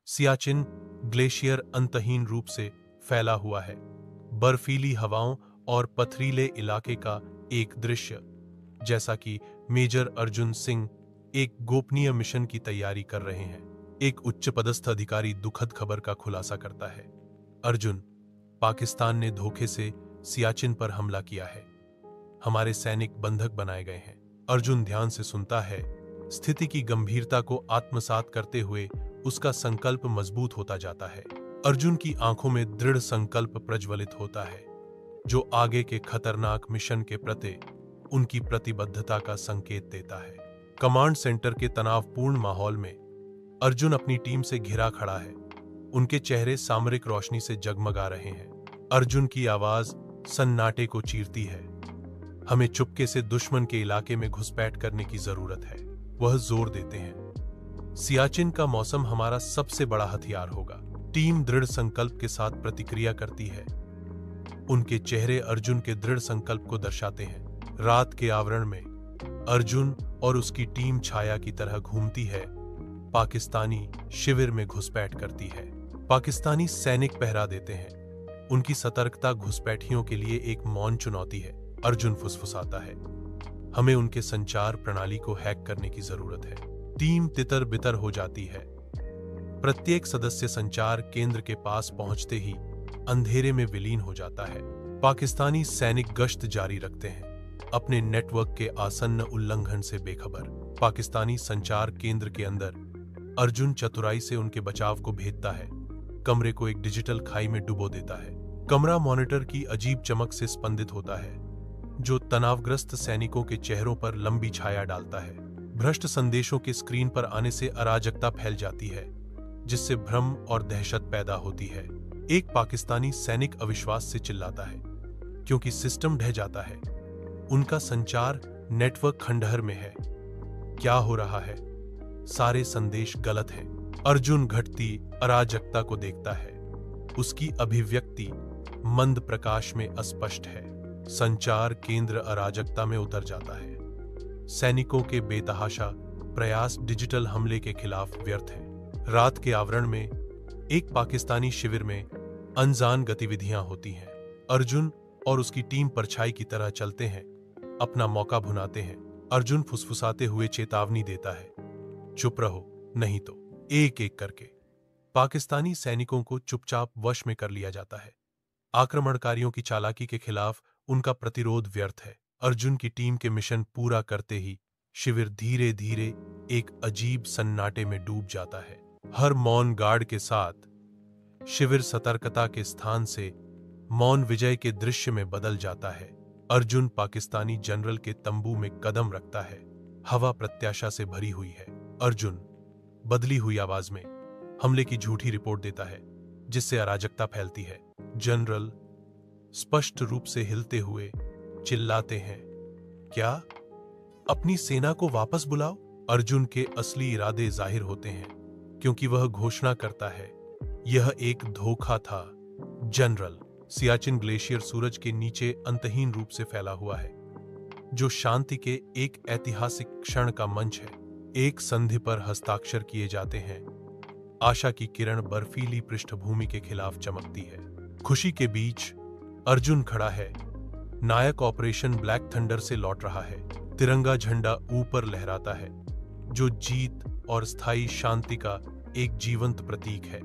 Siachen glacier अंतहीन रूप से फैला हुआ है, बर्फीली हवाओं और पथरीले इलाके का एक दृश्य, जैसा कि मेजर अर्जुन सिंह एक गोपनीय मिशन की तैयारी कर रहे हैं। एक उच्च पदस्थ अधिकारी दुखद खबर का खुलासा करता है। अर्जुन, पाकिस्तान ने धोखे से सियाचिन पर हमला किया है। हमारे सैनिक बंधक बनाए गए हैं। अर्जुन ध्यान से सुनता है, स्थिति की गंभीरता को आत्मसात करते हुए उसका संकल्प मजबूत होता जाता है। अर्जुन की आंखों में दृढ़ संकल्प प्रज्वलित होता है, जो आगे के खतरनाक मिशन के प्रति उनकी प्रतिबद्धता का संकेत देता है। कमांड सेंटर के तनावपूर्ण माहौल में अर्जुन अपनी टीम से घिरा खड़ा है। उनके चेहरे सामरिक रोशनी से जगमगा रहे हैं। अर्जुन की आवाज सन्नाटे को चीरती है। हमें चुपके से दुश्मन के इलाके में घुसपैठ करने की जरूरत है। वह जोर देते हैं, सियाचिन का मौसम हमारा सबसे बड़ा हथियार होगा। टीम दृढ़ संकल्प के साथ प्रतिक्रिया करती है। उनके चेहरे अर्जुन के दृढ़ संकल्प को दर्शाते हैं। रात के आवरण में अर्जुन और उसकी टीम छाया की तरह घूमती है, पाकिस्तानी शिविर में घुसपैठ करती है। पाकिस्तानी सैनिक पहरा देते हैं। उनकी सतर्कता घुसपैठियों के लिए एक मौन चुनौती है। अर्जुन फुसफुसाता है, हमें उनके संचार प्रणाली को हैक करने की जरूरत है। टीम तितर बितर हो जाती है। प्रत्येक सदस्य संचार केंद्र के पास पहुंचते ही अंधेरे में विलीन हो जाता है। पाकिस्तानी सैनिक गश्त जारी रखते हैं, अपने नेटवर्क के आसन्न उल्लंघन से बेखबर। पाकिस्तानी संचार केंद्र के अंदर अर्जुन चतुराई से उनके बचाव को भेदता है, कमरे को एक डिजिटल खाई में डुबो देता है। कमरा मॉनिटर की अजीब चमक से स्पंदित होता है, जो तनावग्रस्त सैनिकों के चेहरों पर लंबी छाया डालता है। भ्रष्ट संदेशों के स्क्रीन पर आने से अराजकता फैल जाती है, जिससे भ्रम और दहशत पैदा होती है। एक पाकिस्तानी सैनिक अविश्वास से चिल्लाता है, क्योंकि सिस्टम ढह जाता है। उनका संचार नेटवर्क खंडहर में है। क्या हो रहा है? सारे संदेश गलत हैं। अर्जुन घटती अराजकता को देखता है। उसकी अभिव्यक्ति मंद प्रकाश में अस्पष्ट है। संचार केंद्र अराजकता में उतर जाता है। सैनिकों के बेतहाशा प्रयास डिजिटल हमले के खिलाफ व्यर्थ हैं। रात के आवरण में एक पाकिस्तानी शिविर में अनजान गतिविधियां होती हैं। अर्जुन और उसकी टीम परछाई की तरह चलते हैं, अपना मौका भुनाते हैं। अर्जुन फुसफुसाते हुए चेतावनी देता है, चुप रहो, नहीं तो। एक एक करके पाकिस्तानी सैनिकों को चुपचाप वश में कर लिया जाता है। आक्रमणकारियों की चालाकी के खिलाफ उनका प्रतिरोध व्यर्थ है। अर्जुन की टीम के मिशन पूरा करते ही शिविर धीरे धीरे एक अजीब सन्नाटे में डूब जाता है। हर मौन गार्ड के साथ शिविर सतर्कता के स्थान से मौन विजय के दृश्य में बदल जाता है। अर्जुन पाकिस्तानी जनरल के तंबू में कदम रखता है। हवा प्रत्याशा से भरी हुई है। अर्जुन बदली हुई आवाज में हमले की झूठी रिपोर्ट देता है, जिससे अराजकता फैलती है। जनरल स्पष्ट रूप से हिलते हुए चिल्लाते हैं, क्या? अपनी सेना को वापस बुलाओ। अर्जुन के असली इरादे जाहिर होते हैं, क्योंकि वह घोषणा करता है, यह एक धोखा था। जनरल, सियाचिन ग्लेशियर सूरज के नीचे अंतहीन रूप से फैला हुआ है, जो शांति के एक ऐतिहासिक क्षण का मंच है। एक संधि पर हस्ताक्षर किए जाते हैं। आशा की किरण बर्फीली पृष्ठभूमि के खिलाफ चमकती है। खुशी के बीच अर्जुन खड़ा है। नायक ऑपरेशन ब्लैक थंडर से लौट रहा है। तिरंगा झंडा ऊपर लहराता है, जो जीत और स्थायी शांति का एक जीवंत प्रतीक है।